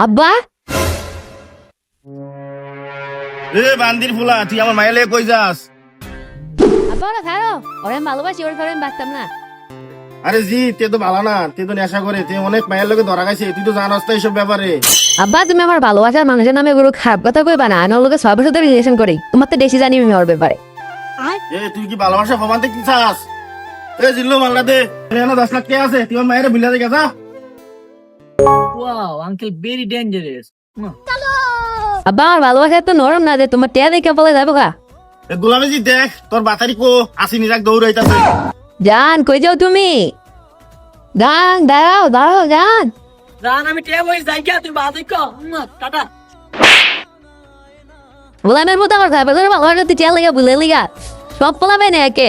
আব্বা এ বান্দির ফুলা তুই আমার মায়ের লেগে কই যাস? আব্বা ওরা খাও ওরা আমি ভালোবাসি ওর ঘরে আমি বাঁচতাম না। আরে জি তে তো ভালো না, তে তো নেশা করে, তে অনেক মায়ের লোকে ধরা খাইছে, তুই তো জানাস তো এইসব ব্যাপারে। আব্বা তুমি আমার ভালোবাসার মানুষের নামে এগুলো খারাপ কথা কইবা না। আমি ওর লোকে 6 বছর ধরে রিলেশন করি, তোমার তো বেশি জানি আমি ওর ব্যাপারে। এ তুই কি ভালোবাসা প্রমাণ দেখতে চাস? এ জিল্লু মাল্লা দে, এখানে 10 লাখ কে আছে, তুই আমার মায়ের বিলা দেখে যা। Wow, uncle, very dangerous. আব্বা আমার ভালোবাসা তো নরম না যে তোমার টেয়া দেখে বলে যাবো গা। এ গোলামে জি দেখ তোর বাতারি কো আসি নিরাক দৌড়াইতাছে। জান কই যাও তুমি? জান দাঁড়াও দাঁড়াও জান। Ran, আমি টিয়া বই যাই গিয়া তুই বাদ দেখো টাটা। গোলামের মতো আমার ভালোবাসা তুই টেয়া লেগা বুলে লিগা সব পোলাবে না একে।